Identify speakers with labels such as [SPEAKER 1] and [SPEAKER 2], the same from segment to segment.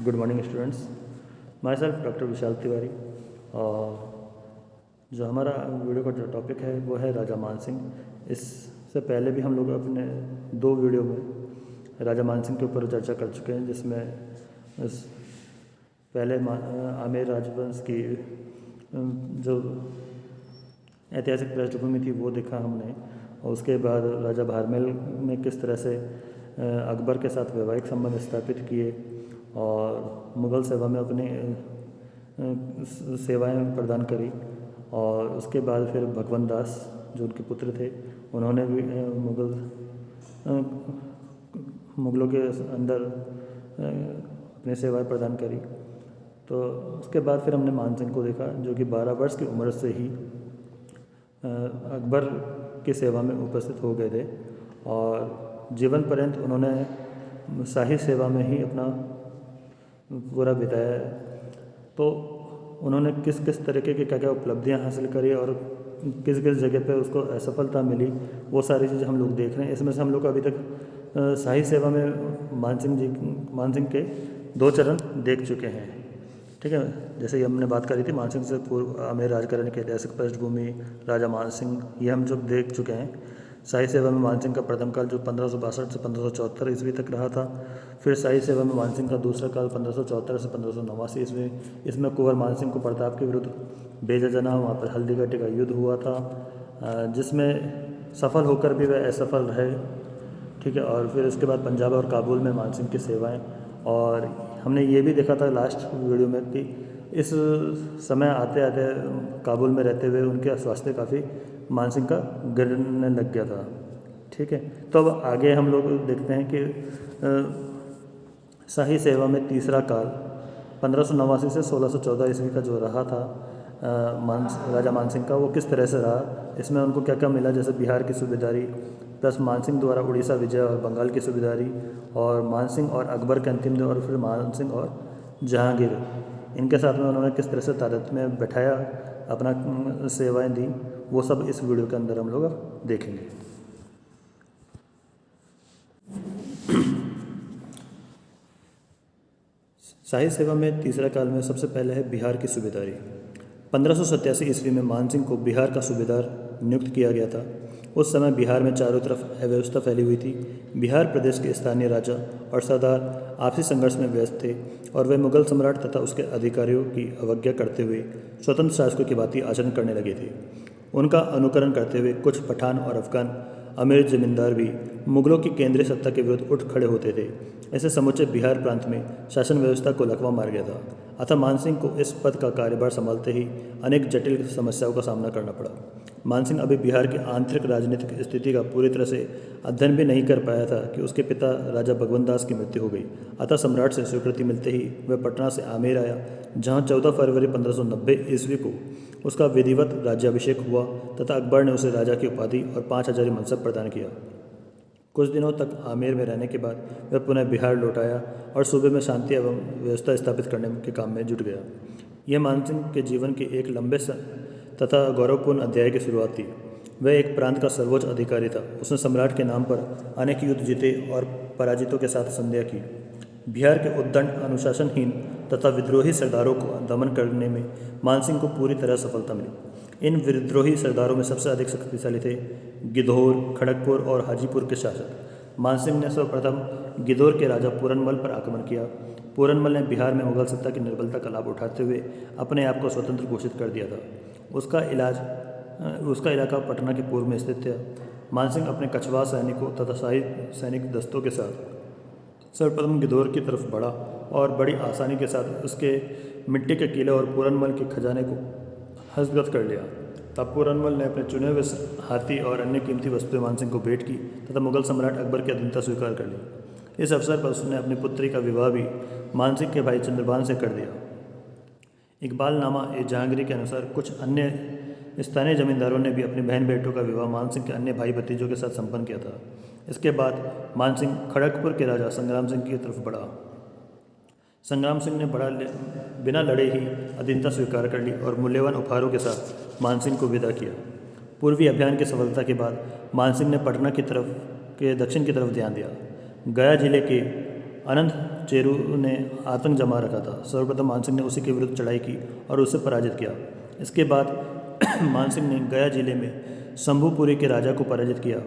[SPEAKER 1] Good morning students. Myself doctor Vishal Tiwari. और जो हमारा वीडियो का जो टॉपिक है वो है राजा मानसिंह। इससे पहले भी हम लोग अपने 2 वीडियो में राजा मानसिंह के ऊपर चर्चा कर चुके हैं, जिसमें पहले आमेर राजवंश की जो ऐतिहासिक पृष्ठभूमि थी वो देखा हमने, और उसके बाद राजा भारमेल ने किस तरह से अकबर के साथ वैवाहिक संबंध स्थापित किए और मुग़ल सेवा में अपनी सेवाएं प्रदान करी। और उसके बाद फिर भगवंत दास जो उनके पुत्र थे, उन्होंने भी मुग़लों के अंदर अपनी सेवाएं प्रदान करी। तो उसके बाद फिर हमने मानसिंह को देखा, जो कि 12 वर्ष की उम्र से ही अकबर की सेवा में उपस्थित हो गए थे और जीवन पर्यंत उन्होंने शाही सेवा में ही अपना पूरा बिताया। तो उन्होंने किस किस तरीके की क्या क्या उपलब्धियां हासिल करी और किस किस जगह पे उसको असफलता मिली, वो सारी चीज़ें हम लोग देख रहे हैं। इसमें से हम लोग अभी तक शाही सेवा में मानसिंह के 2 चरण देख चुके हैं। ठीक है, जैसे ही हमने बात करी थी मानसिंह से पूर्व आमेर राजघराने की ऐतिहासिक पृष्ठभूमि, राजा मानसिंह, ये हम जो देख चुके हैं। शाही सेवा में मानसिंह का प्रथम काल जो 1562 से 1574 ईस्वी तक रहा था। फिर शाही सेवा में मानसिंह का दूसरा काल 1574 से 1589 ईस्वी। इसमें कुंवर मानसिंह को प्रताप के विरुद्ध भेजा जाना, वहाँ पर हल्दीघाटी का युद्ध हुआ था, जिसमें सफल होकर भी वह असफल रहे। ठीक है, और फिर उसके बाद पंजाब और काबुल में मानसिंह की सेवाएँ। और हमने ये भी देखा था लास्ट वीडियो में कि इस समय आते आते काबुल में रहते हुए उनके स्वास्थ्य काफ़ी मानसिंह का गिरने लग गया था। ठीक है, तो अब आगे हम लोग देखते हैं कि शाही सेवा में तीसरा काल 1589 से 1614 ईस्वी का जो रहा था राजा मानसिंह का, वो किस तरह से रहा। इसमें उनको क्या क्या मिला, जैसे बिहार की सूबेदारी, प्लस मानसिंह द्वारा उड़ीसा विजय और बंगाल की सूबेदारी, और मानसिंह और अकबर के अंतिम दिन, और फिर मानसिंह और जहांगीर, इनके साथ में उन्होंने किस तरह से तादाद में बैठाया, अपना सेवाएं दी, वो सब इस वीडियो के अंदर हम लोग अब देखेंगे। शाही सेवा में तीसरा काल में सबसे पहले है बिहार की सूबेदारी। 1587 ईस्वी में मानसिंह को बिहार का सूबेदार नियुक्त किया गया था। उस समय बिहार में चारों तरफ अव्यवस्था फैली हुई थी। बिहार प्रदेश के स्थानीय राजा और सरदार आपसी संघर्ष में व्यस्त थे और वे मुगल सम्राट तथा उसके अधिकारियों की अवज्ञा करते हुए स्वतंत्र शासकों की भांति आचरण करने लगे थे। उनका अनुकरण करते हुए कुछ पठान और अफगान अमीर जमींदार भी मुगलों की केंद्रीय सत्ता के विरुद्ध उठ खड़े होते थे। ऐसे समूचे बिहार प्रांत में शासन व्यवस्था को लकवा मार गया था। अतः मानसिंह को इस पद का कार्यभार संभालते ही अनेक जटिल समस्याओं का सामना करना पड़ा। मानसिंह अभी बिहार की आंतरिक राजनीतिक स्थिति का पूरी तरह से अध्ययन भी नहीं कर पाया था कि उसके पिता राजा भगवंत दास की मृत्यु हो गई। अतः सम्राट से स्वीकृति मिलते ही वह पटना से आमेर आया, जहाँ 14 फरवरी 1590 ईस्वी को उसका विधिवत राज्याभिषेक हुआ तथा अकबर ने उसे राजा की उपाधि और 5000 मनसब प्रदान किया। कुछ दिनों तक आमेर में रहने के बाद वह पुनः बिहार लौट आया और सूबे में शांति एवं व्यवस्था स्थापित करने के काम में जुट गया। यह मानसिंह के जीवन के एक लंबे तथा गौरवपूर्ण अध्याय की शुरुआत थी। वह एक प्रांत का सर्वोच्च अधिकारी था। उसने सम्राट के नाम पर अनेक युद्ध जीते और पराजितों के साथ संध्या की। बिहार के उद्दंड, अनुशासनहीन तथा विद्रोही सरदारों को दमन करने में मानसिंह को पूरी तरह सफलता मिली। इन विद्रोही सरदारों में सबसे अधिक शक्तिशाली थे गिद्धौर, खड़गपुर और हाजीपुर के शासक। मानसिंह ने सर्वप्रथम गिद्धौर के राजा पूरनमल पर आक्रमण किया। पूरनमल ने बिहार में मुगल सत्ता की निर्बलता का लाभ उठाते हुए अपने आप को स्वतंत्र घोषित कर दिया था। उसका इलाका पटना के पूर्व में स्थित था। मानसिंह अपने कछवा सैनिकों तथा शाही सैनिक दस्तों के साथ सर्वप्रथम गिद्धौर की तरफ बढ़ा और बड़ी आसानी के साथ उसके मिट्टी के किले और पूरनमल के खजाने को हस्तगत कर लिया। तब पूरनमल ने अपने चुने हुए हाथी और अन्य कीमती वस्तुएं मानसिंह को भेंट की तथा मुगल सम्राट अकबर की अधीनता स्वीकार कर ली। इस अवसर पर उसने अपनी पुत्री का विवाह भी मानसिंह के भाई चंद्रभान से कर दिया। इकबालनामा ए जहांगीरी के अनुसार कुछ अन्य स्थानीय जमींदारों ने भी अपनी बहन बेटों का विवाह मानसिंह के अन्य भाई भतीजों के साथ संपन्न किया था। इसके बाद मानसिंह खड़गपुर के राजा संग्राम सिंह की तरफ बढ़ा। संग्राम सिंह ने बिना लड़े ही अधीनता स्वीकार कर ली और मूल्यवान उपहारों के साथ मानसिंह को विदा किया। पूर्वी अभियान की सफलता के बाद मानसिंह ने पटना की तरफ के दक्षिण की तरफ ध्यान दिया। गया जिले के अनंत चेरू ने आतंक जमा रखा था। सर्वप्रथम मानसिंह ने उसी के विरुद्ध चढ़ाई की और उसे पराजित किया। इसके बाद मानसिंह ने गया जिले में शंभुपुरी के राजा को पराजित किया।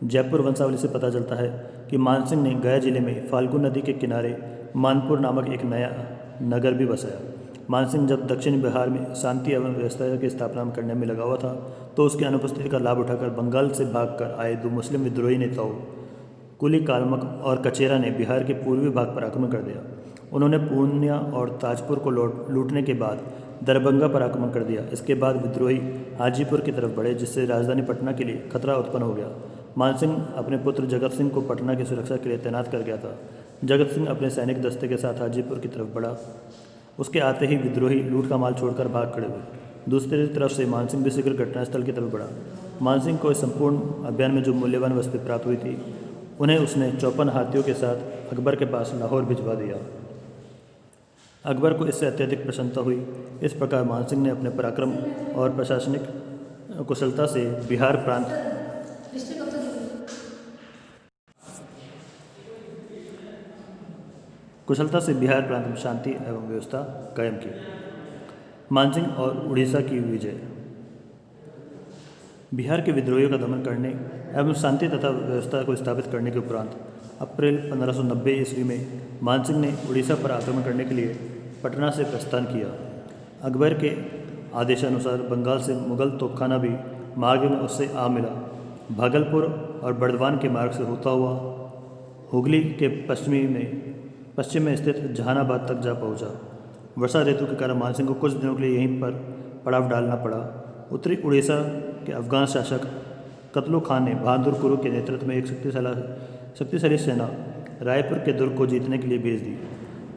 [SPEAKER 1] जयपुर वंशावली से पता चलता है कि मानसिंह ने गया जिले में फाल्गु नदी के किनारे मानपुर नामक एक नया नगर भी बसाया। मानसिंह जब दक्षिण बिहार में शांति एवं व्यवस्था की स्थापना करने में लगा हुआ था तो उसकी अनुपस्थिति का लाभ उठाकर बंगाल से भागकर आए दो मुस्लिम विद्रोही नेताओं कुली कालमक और कचेरा ने बिहार के पूर्वी भाग पर आक्रमण कर दिया। उन्होंने पूर्णिया और ताजपुर को लूटने के बाद दरभंगा पर आक्रमण कर दिया। इसके बाद विद्रोही हाजीपुर की तरफ बढ़े, जिससे राजधानी पटना के लिए खतरा उत्पन्न हो गया। मानसिंह अपने पुत्र जगत सिंह को पटना की सुरक्षा के लिए तैनात कर गया था। जगत सिंह अपने सैनिक दस्ते के साथ हाजीपुर की तरफ बढ़ा। उसके आते ही विद्रोही लूट का माल छोड़कर भाग खड़े हुए। दूसरी तरफ से मानसिंह भी शीघ्र घटनास्थल की तरफ बढ़ा। मानसिंह को इस संपूर्ण अभियान में जो मूल्यवान वस्तु प्राप्त हुई थी उन्हें उसने 54 हाथियों के साथ अकबर के पास लाहौर भिजवा दिया। अकबर को इससे अत्यधिक प्रसन्नता हुई। इस प्रकार मानसिंह ने अपने पराक्रम और प्रशासनिक कुशलता से बिहार प्रांत में शांति एवं व्यवस्था कायम की। मानसिंह और उड़ीसा की विजय। बिहार के विद्रोहियों का दमन करने एवं शांति तथा व्यवस्था को स्थापित करने के उपरांत अप्रैल 1590 ईस्वी में मानसिंह ने उड़ीसा पर आक्रमण करने के लिए पटना से प्रस्थान किया। अकबर के आदेशानुसार बंगाल से मुगल तोपखाना भी मार्ग में उससे आ मिला। भागलपुर और बर्दवान के मार्ग से होता हुआ हुगली के पश्चिम में स्थित जहानाबाद तक जा पहुंचा। वर्षा ऋतु के कारण मानसिंह को कुछ दिनों के लिए यहीं पर पड़ाव डालना पड़ा। उत्तरी उड़ीसा के अफगान शासक कतलू खान ने बहादुर कुरु के नेतृत्व में एक शक्तिशाली सेना रायपुर के दुर्ग को जीतने के लिए भेज दी।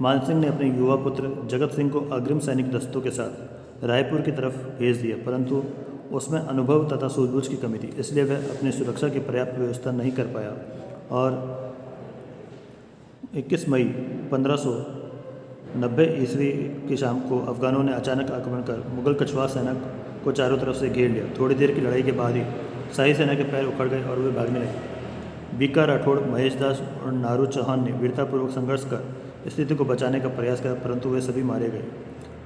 [SPEAKER 1] मानसिंह ने अपने युवा पुत्र जगत सिंह को अग्रिम सैनिक दस्तों के साथ रायपुर की तरफ भेज दिया, परंतु उसमें अनुभव तथा सूझबूझ की कमी थी, इसलिए वह अपनी सुरक्षा की पर्याप्त व्यवस्था नहीं कर पाया और 21 मई 1590 ईस्वी की शाम को अफगानों ने अचानक आक्रमण कर मुगल कछुआ सेना को चारों तरफ से घेर लिया। थोड़ी देर की लड़ाई के बाद ही शाही सेना के पैर उखड़ गए और वे भागने लगे। बीका राठौड़, महेश दास और नारू चौहान ने वीरतापूर्वक संघर्ष कर स्थिति को बचाने का प्रयास किया, परंतु वे सभी मारे गए।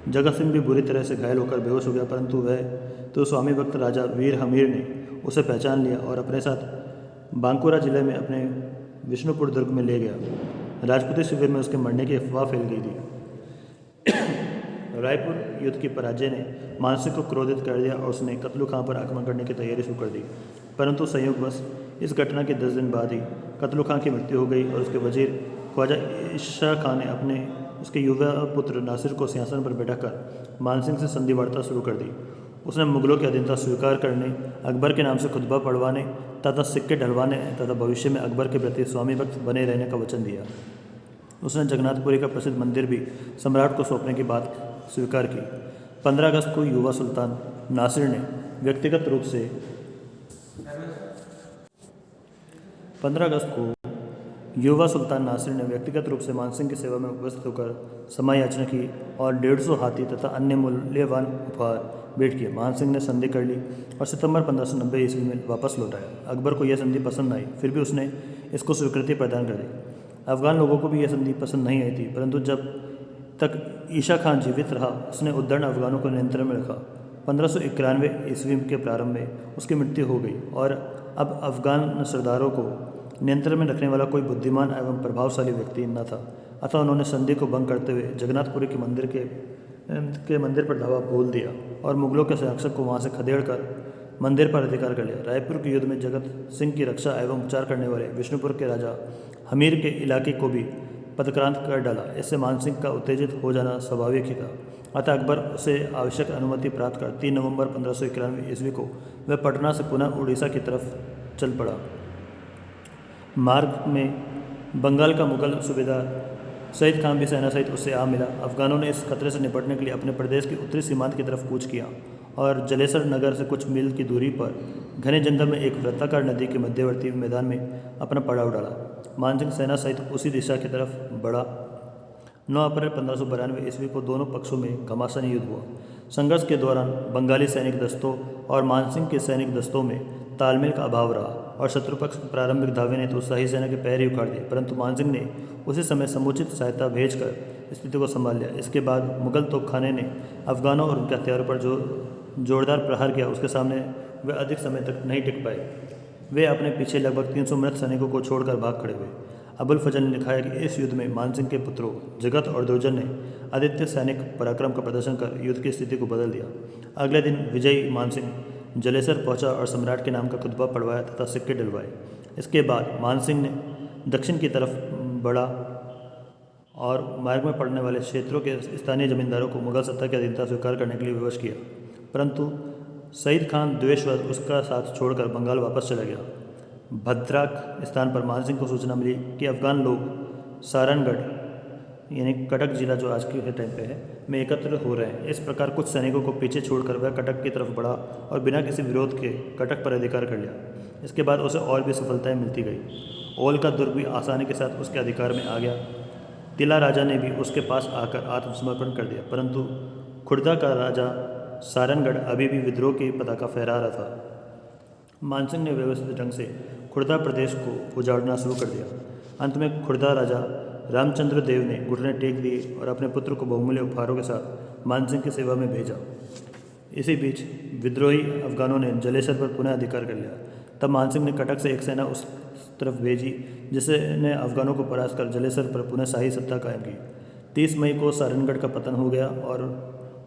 [SPEAKER 1] जगत सिंह भी बुरी तरह से घायल होकर बेहोश हो गया, परंतु स्वामी भक्त राजा वीर हमीर ने उसे पहचान लिया और अपने साथ बांकुरा जिले में अपने विष्णुपुर दुर्ग में ले गया। राजपूती शिविर में उसके मरने की अफवाह फैल गई थी। रायपुर युद्ध की पराजय ने मानसिंह को क्रोधित कर दिया और उसने कतलू खां पर आक्रमण करने की तैयारी शुरू कर दी, परंतु संयोगवश इस घटना के 10 दिन बाद ही कतलू खां की मृत्यु हो गई और उसके वजीर ख्वाजा ईशा खां ने उसके युवा पुत्र नासिर को सिंहासन पर बैठाकर मानसिंह से संधि वार्ता शुरू कर दी। उसने मुगलों की अधीनता स्वीकार करने, अकबर के नाम से खुतबा पढ़वाने तथा सिक्के ढलवाने तथा भविष्य में अकबर के प्रति स्वामी भक्त बने रहने का वचन दिया। उसने जगन्नाथपुरी का प्रसिद्ध मंदिर भी सम्राट को सौंपने की बात स्वीकार की। 15 अगस्त को युवा सुल्तान नासिर ने व्यक्तिगत रूप से 15 अगस्त को युवा सुल्तान नासिर ने व्यक्तिगत रूप से मानसिंह की सेवा में उपस्थित होकर क्षमा याचना की और 150 हाथी तथा अन्य मूल्यवान उपहार भेंट किए। मानसिंह ने संधि कर ली और सितंबर 1590 ईस्वी में वापस लौट आया। अकबर को यह संधि पसंद आई, फिर भी उसने इसको स्वीकृति प्रदान कर दी। अफगान लोगों को भी यह संधि पसंद नहीं आई थी, परंतु जब तक ईशा खान जीवित रहा उसने उद्दंड अफगानों को नियंत्रण में रखा। 1591 ईस्वी के प्रारंभ में उसकी मृत्यु हो गई और अब अफगान सरदारों को नियंत्रण में रखने वाला कोई बुद्धिमान एवं प्रभावशाली व्यक्ति न था, अतः उन्होंने संधि को भंग करते हुए जगन्नाथपुरी के मंदिर पर धावा बोल दिया और मुगलों के शासक को वहां से खदेड़ कर मंदिर पर अधिकार कर लिया। रायपुर के युद्ध में जगत सिंह की रक्षा एवं उपचार करने वाले विष्णुपुर के राजा हमीर के इलाके को भी पदक्रांत कर डाला। इससे मानसिंह का उत्तेजित हो जाना स्वाभाविक ही था, अतः अकबर उसे आवश्यक अनुमति प्राप्त कर 3 नवंबर 1591 ईस्वी को वह पटना से पुनः उड़ीसा की तरफ चल पड़ा। मार्ग में बंगाल का मुगल सूबेदार सईद खान भी सेना सहित उससे आ मिला। अफगानों ने इस खतरे से निपटने के लिए अपने प्रदेश की उत्तरी सीमांत की तरफ कूच किया और जलेसर नगर से कुछ मील की दूरी पर घने जंगल में एक वृत्ताकार नदी के मध्यवर्ती मैदान में अपना पड़ाव डाला। मानसिंह सेना सहित उसी दिशा की तरफ बढ़ा। 9 अप्रैल 1592 ईस्वी को दोनों पक्षों में घमासान युद्ध हुआ। संघर्ष के दौरान बंगाली सैनिक दस्तों और मानसिंह के सैनिक दस्तों में तालमेल का अभाव रहा और शत्रु पक्ष के प्रारंभिक दावे ने तो शाही सेना के पैर ही उखाड़ दिए, परंतु मानसिंह ने उसी समय समुचित सहायता भेजकर स्थिति को संभाल लिया। इसके बाद मुगल तोपखाने ने अफगानों और उनके हथियारों पर जो जोरदार प्रहार किया, उसके सामने वे अधिक समय तक नहीं टिक पाए। वे अपने पीछे लगभग 300 मृत सैनिकों को छोड़कर भाग खड़े हुए। अबुल फजल ने लिखा है कि इस युद्ध में मानसिंह के पुत्रों जगत और दुर्जन ने आदित्य सैनिक पराक्रम का प्रदर्शन कर युद्ध की स्थिति को बदल दिया। अगले दिन विजयी मानसिंह जलेसर पहुंचा और सम्राट के नाम का खुतबा पढ़वाया तथा सिक्के डलवाए। इसके बाद मानसिंह ने दक्षिण की तरफ बढ़ा और मार्ग में पड़ने वाले क्षेत्रों के स्थानीय जमींदारों को मुगल सत्ता की अधीनता स्वीकार करने के लिए विवश किया, परंतु सईद खान द्वेषवश उसका साथ छोड़कर बंगाल वापस चला गया। भद्राक स्थान पर मानसिंह को सूचना मिली कि अफगान लोग सारनगढ़ यानी कटक जिला जो आज के टाइम पे है में एकत्र हो रहे हैं। इस प्रकार कुछ सैनिकों को पीछे छोड़कर वह कटक की तरफ बढ़ा और बिना किसी विरोध के कटक पर अधिकार कर लिया। इसके बाद उसे और भी सफलताएं मिलती गई। ओल का दुर्ग भी आसानी के साथ उसके अधिकार में आ गया। तिला राजा ने भी उसके पास आकर आत्मसमर्पण कर दिया, परंतु खुर्दा का राजा सारनगढ़ अभी भी विद्रोह की पताका फहरा रहा था। मानसिंह ने व्यवस्थित ढंग से खुर्दा प्रदेश को उजाड़ना शुरू कर दिया। अंत में खुर्दा राजा रामचंद्र देव ने घुटने टेक दिए और अपने पुत्र को बहुमूल्य उपहारों के साथ मानसिंह की सेवा में भेजा। इसी बीच विद्रोही अफगानों ने जलेसर पर पुनः अधिकार कर लिया। तब मानसिंह ने कटक से एक सेना उस तरफ भेजी, जिसने अफगानों को परास्त कर जलेसर पर पुनः शाही सत्ता कायम की। 30 मई को सारनगढ़ का पतन हो गया और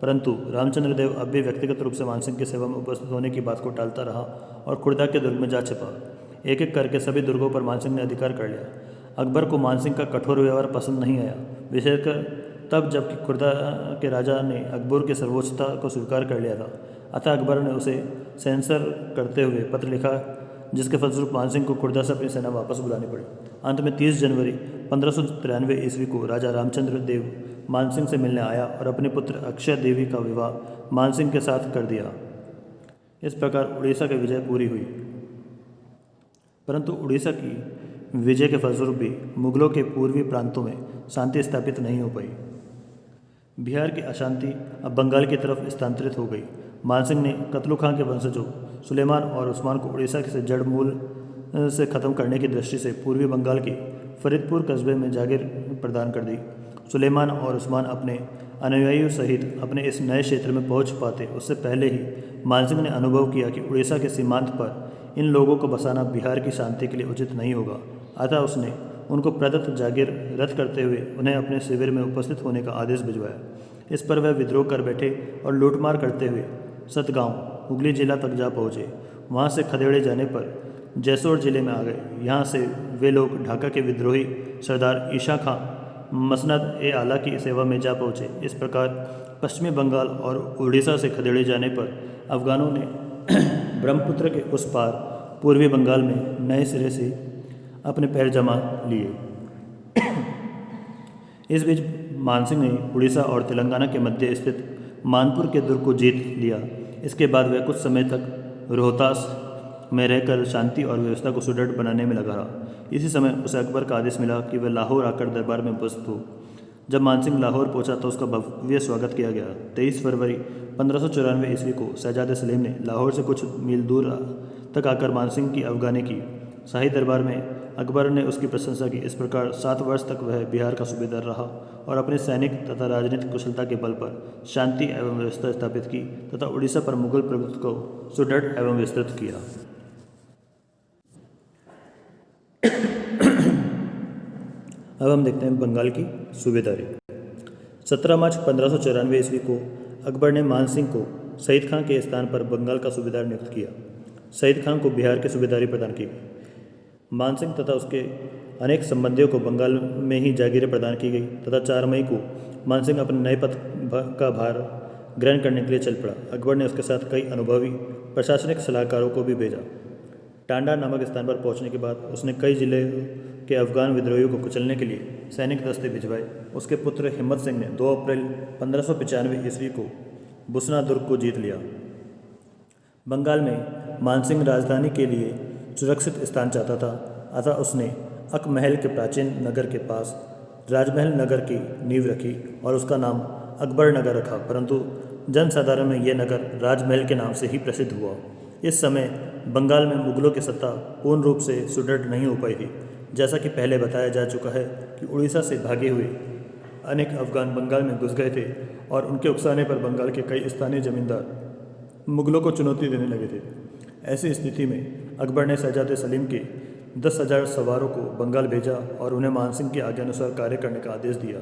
[SPEAKER 1] परंतु रामचंद्र देव अब भी व्यक्तिगत रूप से मानसिंह की सेवा में उपस्थित होने की बात को टालता रहा और खुर्दा के दुर्ग में जा छिपा। एक एक करके सभी दुर्गों पर मानसिंह ने अधिकार कर लिया। अकबर को मानसिंह का कठोर व्यवहार पसंद नहीं आया, विशेषकर तब जबकि खुर्दा के राजा ने अकबर की सर्वोच्चता को स्वीकार कर लिया था। अतः अकबर ने उसे सेंसर करते हुए पत्र लिखा, जिसके फलस्वरूप मानसिंह को खुर्दा से अपनी सेना वापस बुलानी पड़ी। अंत में 30 जनवरी 1593 ईस्वी को राजा रामचंद्र देव मानसिंह से मिलने आया और अपने पुत्र अक्षय देवी का विवाह मानसिंह के साथ कर दिया। इस प्रकार उड़ीसा की विजय पूरी हुई, परंतु उड़ीसा की विजय के फलस्वरूप भी मुगलों के पूर्वी प्रांतों में शांति स्थापित नहीं हो पाई। बिहार की अशांति अब बंगाल की तरफ स्थानांतरित हो गई। मानसिंह ने कतलू खां के वंशजों सुलेमान और उस्मान को उड़ीसा से जड़ मूल से ख़त्म करने की दृष्टि से पूर्वी बंगाल के फरीदपुर कस्बे में जागीर प्रदान कर दी। सुलेमान और उस्मान अपने अनुयायियों सहित अपने इस नए क्षेत्र में पहुंच पाते उससे पहले ही मानसिंह ने अनुभव किया कि उड़ीसा के सीमांत पर इन लोगों को बसाना बिहार की शांति के लिए उचित नहीं होगा। अतः उसने उनको प्रदत्त जागीर रद्द करते हुए उन्हें अपने शिविर में उपस्थित होने का आदेश भिजवाया। इस पर वह विद्रोह कर बैठे और लूटमार करते हुए सतगांव हुगली जिला तक जा पहुँचे। वहाँ से खदेड़े जाने पर जैसोर जिले में आ गए। यहाँ से वे लोग ढाका के विद्रोही सरदार ईशा खां मसनद ए आला की सेवा में जा पहुँचे। इस प्रकार पश्चिमी बंगाल और उड़ीसा से खदेड़े जाने पर अफगानों ने ब्रह्मपुत्र के उस पार पूर्वी बंगाल में नए सिरे से अपने पैर जमा लिए। इस बीच मानसिंह ने उड़ीसा और तेलंगाना के मध्य स्थित मानपुर के दुर्ग को जीत लिया। इसके बाद वह कुछ समय तक रोहतास में रहकर शांति और व्यवस्था को सुदृढ़ बनाने में लगा रहा। इसी समय उसे अकबर का आदेश मिला कि वह लाहौर आकर दरबार में उपस्थित हो। जब मानसिंह लाहौर पहुंचा तो उसका भव्य स्वागत किया गया। 23 फरवरी 1594 ईस्वी को शहजादे सलीम ने लाहौर से कुछ मील दूर तक आकर मानसिंह की अफगानी की। शाही दरबार में अकबर ने उसकी प्रशंसा की। इस प्रकार 7 वर्ष तक वह बिहार का सूबेदार रहा और अपनी सैनिक तथा राजनीतिक कुशलता के बल पर शांति एवं व्यवस्था स्थापित की तथा उड़ीसा पर मुगल प्रभुत्व को सुदृढ़ एवं विस्तृत किया। अब हम देखते हैं बंगाल की सूबेदारी। 17 मार्च 1594 ईस्वी को अकबर ने मानसिंह को सईद खां के स्थान पर बंगाल का सूबेदार नियुक्त किया। सईद खां को बिहार की सूबेदारी प्रदान की गई। मानसिंह तथा उसके अनेक संबंधियों को बंगाल में ही जागीरें प्रदान की गई तथा 4 मई को मानसिंह अपने नए पद का भार ग्रहण करने के लिए चल पड़ा। अकबर ने उसके साथ कई अनुभवी प्रशासनिक सलाहकारों को भी भेजा। टांडा नामक स्थान पर पहुंचने के बाद उसने कई जिले के अफगान विद्रोहियों को कुचलने के लिए सैनिक दस्ते भिजवाए। उसके पुत्र हिम्मत सिंह ने 2 अप्रैल 1595 ईस्वी को बुसना दुर्ग को जीत लिया। बंगाल में मानसिंह राजधानी के लिए सुरक्षित स्थान चाहता था, अतः उसने अकमहल के प्राचीन नगर के पास राजमहल नगर की नींव रखी और उसका नाम अकबर नगर रखा, परंतु जनसाधारण में यह नगर राजमहल के नाम से ही प्रसिद्ध हुआ। इस समय बंगाल में मुगलों की सत्ता पूर्ण रूप से सुदृढ़ नहीं हो पाई थी। जैसा कि पहले बताया जा चुका है कि उड़ीसा से भागे हुए अनेक अफगान बंगाल में घुस गए थे और उनके उकसाने पर बंगाल के कई स्थानीय जमींदार मुगलों को चुनौती देने लगे थे। ऐसी स्थिति में अकबर ने शहजादे सलीम के 10,000 सवारों को बंगाल भेजा और उन्हें मानसिंह की आज्ञानुसार कार्य करने का आदेश दिया।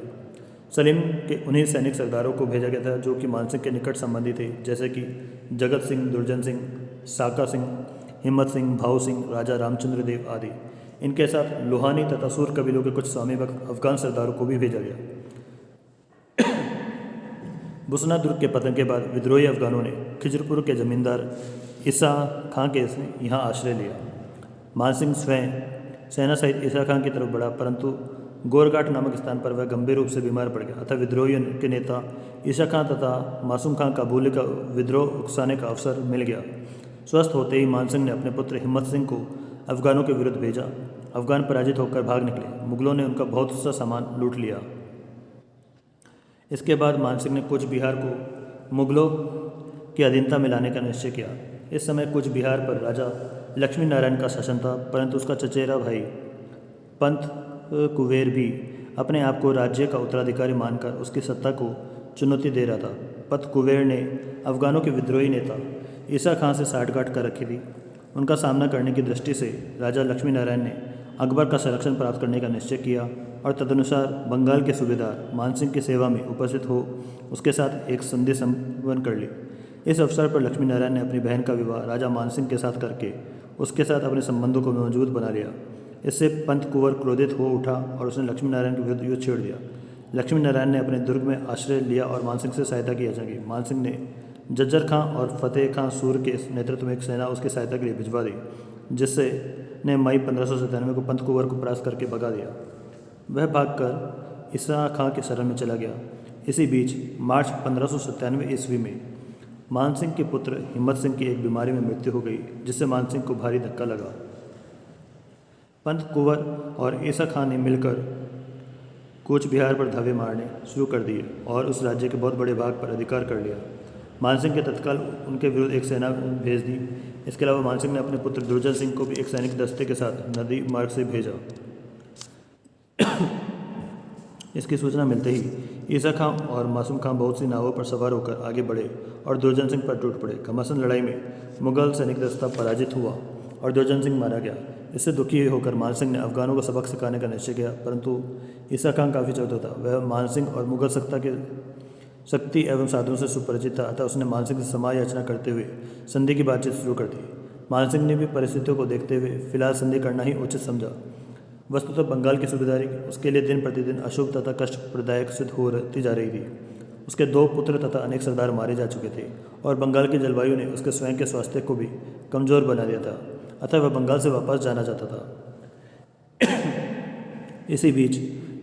[SPEAKER 1] सलीम के उन्हीं सैनिक सरदारों को भेजा गया था जो कि मानसिंह के निकट संबंधी थे, जैसे कि जगत सिंह, दुर्जन सिंह, साका सिंह, हिम्मत सिंह, भाऊ सिंह, राजा रामचंद्र देव आदि। इनके साथ लोहानी तथा सूर कबीलों के कुछ स्वामी भक्त अफगान सरदारों को भी भेजा गया। बुसना दुर्ग के पतन के बाद विद्रोही अफगानों ने खिजरपुर के जमींदार ईसा खां के यहाँ आश्रय लिया। मानसिंह स्वयं सेना सहित ईसा खां की तरफ बढ़ा, परंतु गोरघाट नामक स्थान पर वह गंभीर रूप से बीमार पड़ गया। अतः विद्रोहियों के नेता ईसा खां तथा मासूम खां काबुली का विद्रोह उकसाने का अवसर मिल गया। स्वस्थ होते ही मानसिंह ने अपने पुत्र हिम्मत सिंह को अफगानों के विरुद्ध भेजा। अफगान पराजित होकर भाग निकले। मुगलों ने उनका बहुत सा सामान लूट लिया। इसके बाद मानसिंह ने कूच बिहार को मुगलों की अधीनता में लाने का निश्चय किया। इस समय कूच बिहार पर राजा लक्ष्मी नारायण का शासन था, परंतु उसका चचेरा भाई पंत कुबेर भी अपने आप को राज्य का उत्तराधिकारी मानकर उसकी सत्ता को चुनौती दे रहा था। पंत कुबेर ने अफगानों के विद्रोही नेता ईसा खां से साठगांठ कर रखी थी। उनका सामना करने की दृष्टि से राजा लक्ष्मी नारायण ने अकबर का संरक्षण प्राप्त करने का निश्चय किया और तदनुसार बंगाल के सूबेदार मानसिंह की सेवा में उपस्थित हो उसके साथ एक संधि संपन्न कर ली। इस अवसर पर लक्ष्मी नारायण ने अपनी बहन का विवाह राजा मानसिंह के साथ करके उसके साथ अपने संबंधों को मजबूत बना लिया। इससे पंत कुंवर क्रोधित हो उठा और उसने लक्ष्मी नारायण के विरुद्ध युद्ध छेड़ दिया। लक्ष्मी नारायण ने अपने दुर्ग में आश्रय लिया और मानसिंह से सहायता की याचना की। मानसिंह ने जज्जर खां और फतेह खां सूर के नेतृत्व में एक सेना उसकी सहायता के लिए भिजवा दी, जिससे ने मई 1597 को पंत कुंवर को परास्त करके भगा दिया। वह भागकर ईसा खां के शरण में चला गया। इसी बीच मार्च 1597 ईस्वी में मानसिंह के पुत्र हिम्मत सिंह की एक बीमारी में मृत्यु हो गई, जिससे मानसिंह को भारी धक्का लगा। पंत कुंवर और ईसा खां ने मिलकर कूच बिहार पर धावे मारने शुरू कर दिए और उस राज्य के बहुत बड़े भाग पर अधिकार कर लिया। मानसिंह के तत्काल उनके विरुद्ध एक सेना भेज दी। इसके अलावा मानसिंह ने अपने पुत्र दुर्जन सिंह को भी एक सैनिक दस्ते के साथ नदी मार्ग से भेजा। इसकी सूचना मिलते ही ईसा खां और मासूम खां बहुत सी नावों पर सवार होकर आगे बढ़े और दुर्जन सिंह पर टूट पड़े। घमासान लड़ाई में मुगल सैनिक दस्ता पराजित हुआ और दुर्जन सिंह मारा गया। इससे दुखी होकर मानसिंह ने अफगानों को सबक सिखाने का निश्चय किया, परंतु ईसा खां काफ़ी चतुर था। वह मानसिंह और मुगल सत्ता के शक्ति एवं साधनों से सुपरिचित था, अतः उसने मानसिंह से क्षमा याचना करते हुए संधि की बातचीत शुरू कर दी। मानसिंह ने भी परिस्थितियों को देखते हुए फिलहाल संधि करना ही उचित समझा। वस्तुतः बंगाल की सूबेदारी उसके लिए दिन प्रतिदिन अशुभ तथा कष्टप्रदायक सिद्ध होती जा रही थी। उसके 2 पुत्र तथा अनेक सरदार मारे जा चुके थे और बंगाल की जलवायु ने उसके स्वयं के स्वास्थ्य को भी कमज़ोर बना दिया था, अतः वह बंगाल से वापस जाना चाहता था। इसी बीच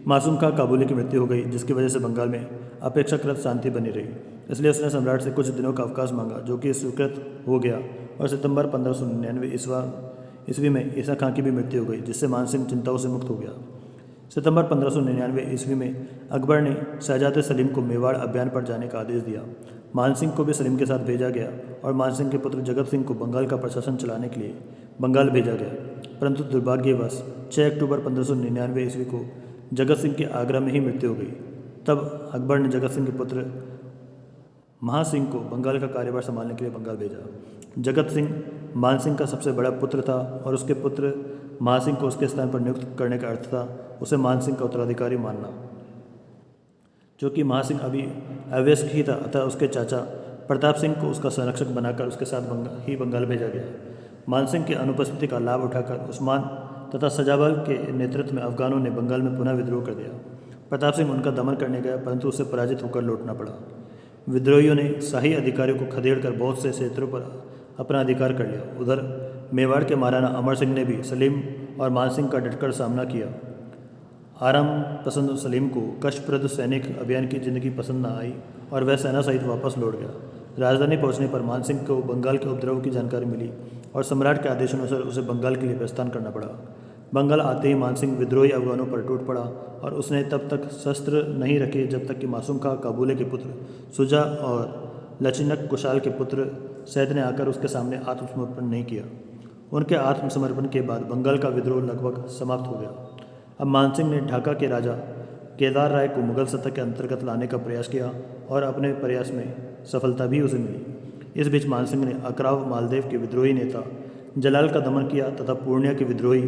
[SPEAKER 1] मासूम खां काबुली की मृत्यु हो गई, जिसकी वजह से बंगाल में अपेक्षाकृत शांति बनी रही। इसलिए उसने सम्राट से कुछ दिनों का अवकाश मांगा, जो कि स्वीकृत हो गया और सितंबर 1599 ईस्वी में ईसा खां की भी मृत्यु हो गई, जिससे मानसिंह चिंताओं से मुक्त हो गया। सितंबर 1599 ईस्वी में अकबर ने शहजादे सलीम को मेवाड़ अभियान पर जाने का आदेश दिया। मानसिंह को भी सलीम के साथ भेजा गया और मानसिंह के पुत्र जगत सिंह को बंगाल का प्रशासन चलाने के लिए बंगाल भेजा गया, परंतु दुर्भाग्यवश 6 अक्टूबर 1599 ईस्वी को जगत सिंह की आगरा में ही मृत्यु हो गई। तब अकबर ने जगत सिंह के पुत्र महासिंह को बंगाल का कार्यभार संभालने के लिए बंगाल भेजा। जगत सिंह मानसिंह का सबसे बड़ा पुत्र था और उसके पुत्र महासिंह को उसके स्थान पर नियुक्त करने का अर्थ था उसे मानसिंह का उत्तराधिकारी मानना। क्योंकि महासिंह अभी अवयस्क ही था, अतः उसके चाचा प्रताप सिंह को उसका संरक्षक बनाकर उसके साथ बंगाल भेजा गया। मानसिंह की अनुपस्थिति का लाभ उठाकर उस्मान तथा सजाबल के नेतृत्व में अफगानों ने बंगाल में पुनः विद्रोह कर दिया। प्रताप सिंह उनका दमन करने गया, परंतु उसे पराजित होकर लौटना पड़ा। विद्रोहियों ने शाही अधिकारियों को खदेड़कर बहुत से क्षेत्रों पर अपना अधिकार कर लिया। उधर मेवाड़ के महाराणा अमर सिंह ने भी सलीम और मानसिंह का डटकर सामना किया। आराम पसंद सलीम को कष्टप्रद सैनिक अभियान की जिंदगी पसंद न आई और वह सेना सहित वापस लौट गया। राजधानी पहुंचने पर मानसिंह को बंगाल के उपद्रव की जानकारी मिली और सम्राट के आदेशानुसार उसे बंगाल के लिए प्रस्थान करना पड़ा। बंगाल आते ही मानसिंह विद्रोही अफगानों पर टूट पड़ा और उसने तब तक शस्त्र नहीं रखे जब तक कि मासूम खां काबुले के पुत्र सुजा और लचिनक कुशाल के पुत्र सैयद ने आकर उसके सामने आत्मसमर्पण नहीं किया। उनके आत्मसमर्पण के बाद बंगाल का विद्रोह लगभग समाप्त हो गया। अब मानसिंह ने ढाका के राजा केदार राय को मुगल सत्ता के अंतर्गत लाने का प्रयास किया और अपने प्रयास में सफलता भी उसे मिली। इस बीच मानसिंह ने अकराव मालदेव के विद्रोही नेता जलाल का दमन किया तथा पूर्णिया के विद्रोही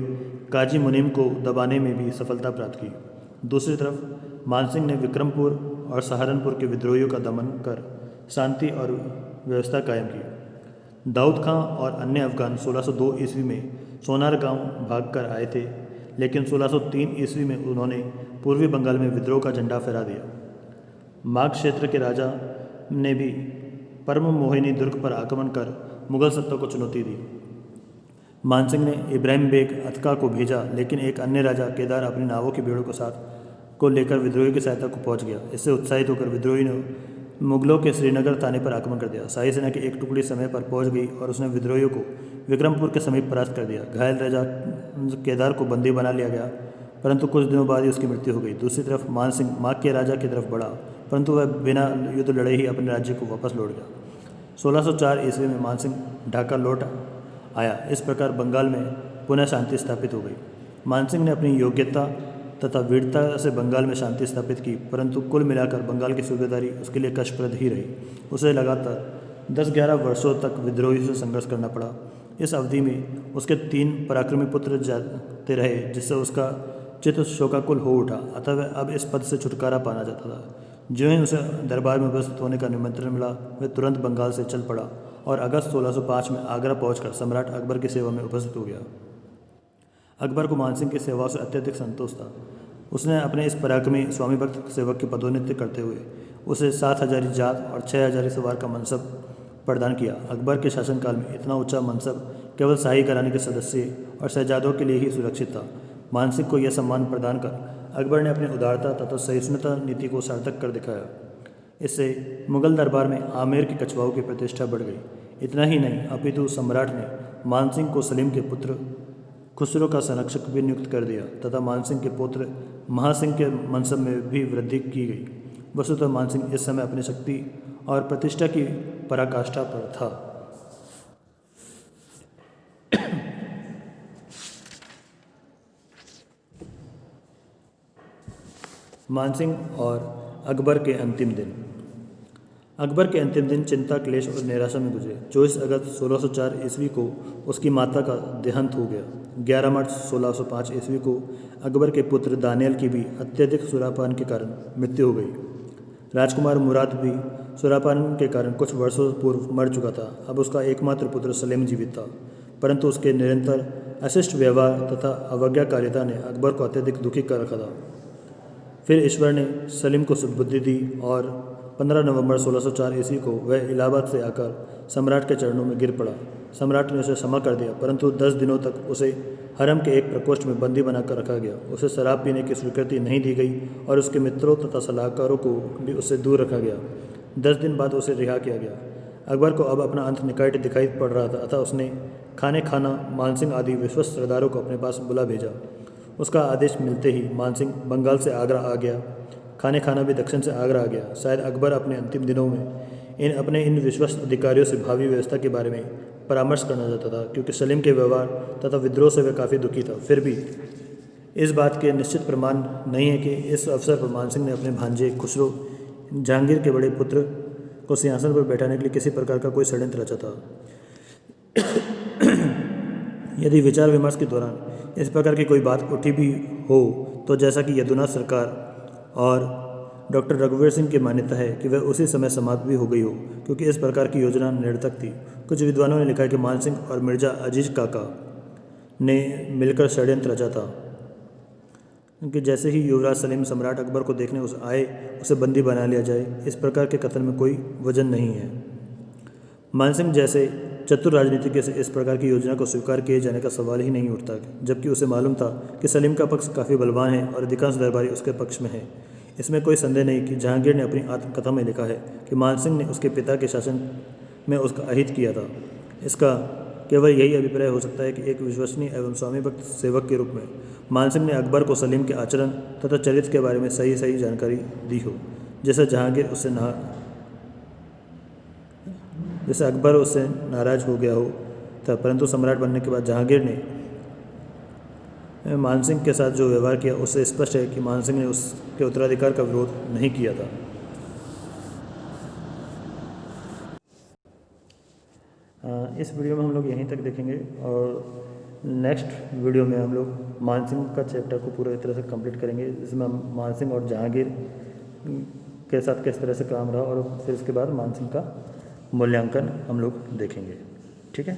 [SPEAKER 1] काजी मुनीम को दबाने में भी सफलता प्राप्त की। दूसरी तरफ मानसिंह ने विक्रमपुर और सहारनपुर के विद्रोहियों का दमन कर शांति और व्यवस्था कायम की। दाऊद खां और अन्य अफगान 1602 ईस्वी में सोनार गांव भागकर आए थे, लेकिन 1603 ईस्वी में उन्होंने पूर्वी बंगाल में विद्रोह का झंडा फहरा दिया। माघ क्षेत्र के राजा ने भी परम मोहिनी दुर्ग पर आक्रमण कर मुगल सत्ता को चुनौती दी। मानसिंह ने इब्राहिम बेग अतका को भेजा, लेकिन एक अन्य राजा केदार अपनी नावों के बेड़ों के साथ को लेकर विद्रोहियों की सहायता को पहुंच गया। इससे उत्साहित होकर विद्रोही ने मुगलों के श्रीनगर थाने पर आक्रमण कर दिया। शाही सेना की एक टुकड़ी समय पर पहुंच गई और उसने विद्रोहियों को विक्रमपुर के समीप परास्त कर दिया। घायल राजा केदार को बंदी बना लिया गया, परंतु कुछ दिनों बाद ही उसकी मृत्यु हो गई। दूसरी तरफ मानसिंह माघ के राजा की तरफ बढ़ा, परंतु वह बिना युद्ध लड़े ही अपने राज्य को वापस लौट गया। 1604 ईस्वी में मानसिंह ढाका लौट आया। इस प्रकार बंगाल में पुनः शांति स्थापित हो गई। मानसिंह ने अपनी योग्यता तथा वीरता से बंगाल में शांति स्थापित की, परंतु कुल मिलाकर बंगाल की सूबेदारी उसके लिए कष्टप्रद ही रही। उसे लगातार 10-11 वर्षों तक विद्रोहियों से संघर्ष करना पड़ा। इस अवधि में उसके 3 पराक्रमी पुत्र जाते रहे, जिससे उसका चित्त शोकाकुल हो उठा। अतः वह अब इस पद से छुटकारा पाना चाहता था। ज्यों ही उसे दरबार में उपस्थित होने का निमंत्रण मिला, वह तुरंत बंगाल से चल पड़ा और अगस्त 1605 में आगरा पहुंचकर सम्राट अकबर की सेवा में उपस्थित हो गया। अकबर को मानसिंह की सेवा से अत्यधिक संतोष था। उसने अपने इस पराक्रमी स्वामी भक्त सेवक की पदोन्नति करते हुए उसे 7,000 जात और 6,000 सवार का मनसब प्रदान किया। अकबर के शासनकाल में इतना ऊंचा मनसब केवल शाही घराने के सदस्य और शहजादों के लिए ही सुरक्षित था। मानसिंह को यह सम्मान प्रदान कर अकबर ने अपनी उदारता तथा सहिष्णुता नीति को सार्थक कर दिखाया। इससे मुगल दरबार में आमेर के कछवाओं की प्रतिष्ठा बढ़ गई। इतना ही नहीं, अपितु सम्राट ने मानसिंह को सलीम के पुत्र खुसरो का संरक्षक भी नियुक्त कर दिया तथा मानसिंह के पुत्र महासिंह के मनसब में भी वृद्धि की गई। वस्तुतः मानसिंह इस समय अपनी शक्ति और प्रतिष्ठा की पराकाष्ठा पर था। मानसिंह और अकबर के अंतिम दिन। अकबर के अंतिम दिन चिंता, क्लेश और निराशा में गुजरे। 24 अगस्त 1604 ईस्वी को उसकी माता का देहांत हो गया। 11 मार्च 1605 ईस्वी को अकबर के पुत्र दानियल की भी अत्यधिक सुरापान के कारण मृत्यु हो गई। राजकुमार मुराद भी सुरापान के कारण कुछ वर्षों पूर्व मर चुका था। अब उसका एकमात्र पुत्र सलीम जीवित था, परंतु उसके निरंतर अशिष्ट व्यवहार तथा अवज्ञाकारिता ने अकबर को अत्यधिक दुखी कर रखा था। फिर ईश्वर ने सलीम को सद्बुद्धि दी और 15 नवंबर 1604 ईस्वी को वह इलाहाबाद से आकर सम्राट के चरणों में गिर पड़ा। सम्राट ने उसे क्षमा कर दिया, परंतु 10 दिनों तक उसे हरम के एक प्रकोष्ठ में बंदी बनाकर रखा गया। उसे शराब पीने की स्वीकृति नहीं दी गई और उसके मित्रों तथा सलाहकारों को भी उससे दूर रखा गया। 10 दिन बाद उसे रिहा किया गया। अकबर को अब अपना अंत निकट दिखाई पड़ रहा था, अतः उसने खाना मानसिंह आदि विश्वस्त सरदारों को अपने पास बुला भेजा। उसका आदेश मिलते ही मानसिंह बंगाल से आगरा आ गया। खाना भी दक्षिण से आगरा आ गया। शायद अकबर अपने अंतिम दिनों में इन विश्वस्त अधिकारियों से भावी व्यवस्था के बारे में परामर्श करना चाहता था, क्योंकि सलीम के व्यवहार तथा विद्रोह से वह काफ़ी दुखी था। फिर भी इस बात के निश्चित प्रमाण नहीं है कि इस अवसर पर मानसिंह ने अपने भांजे खुसरो जहांगीर के बड़े पुत्र को सिंहासन पर बैठाने के लिए किसी प्रकार का कोई षड्यंत्र रचा था। यदि विचार विमर्श के दौरान इस प्रकार की कोई बात उठी भी हो, तो जैसा कि यदुनाथ सरकार और डॉक्टर रघुवीर सिंह की मान्यता है कि वह उसी समय समाप्त भी हो गई हो, क्योंकि इस प्रकार की योजना निरर्थक थी। कुछ विद्वानों ने लिखा है कि मानसिंह और मिर्जा अजीज काका ने मिलकर षड्यंत्र रचा था, क्योंकि जैसे ही युवराज सलीम सम्राट अकबर को देखने उसे बंदी बना लिया जाए। इस प्रकार के कथन में कोई वजन नहीं है। मानसिंह जैसे चतुर राजनीतिज्ञ से इस प्रकार की योजना को स्वीकार किए जाने का सवाल ही नहीं उठता, जबकि उसे मालूम था कि सलीम का पक्ष काफ़ी बलवान है और अधिकांश दरबारी उसके पक्ष में है। इसमें कोई संदेह नहीं कि जहांगीर ने अपनी आत्मकथा में लिखा है कि मानसिंह ने उसके पिता के शासन में उसका अहित किया था। इसका केवल यही अभिप्राय हो सकता है कि एक विश्वसनीय एवं स्वामी भक्त सेवक के रूप में मानसिंह ने अकबर को सलीम के आचरण तथा चरित्र के बारे में सही जानकारी दी हो, जैसे जहांगीर उससे जैसे अकबर उससे नाराज़ हो गया हो था, परंतु सम्राट बनने के बाद जहांगीर ने मानसिंह के साथ जो व्यवहार किया उससे स्पष्ट है कि मानसिंह ने उसके उत्तराधिकार का विरोध नहीं किया था। इस वीडियो में हम लोग यहीं तक देखेंगे और नेक्स्ट वीडियो में हम लोग मानसिंह का चैप्टर को पूरी तरह से कंप्लीट करेंगे, जिसमें हम मानसिंह और जहांगीर के साथ किस तरह से काम रहा और फिर इसके बाद मानसिंह का मूल्यांकन हम लोग देखेंगे। ठीक है।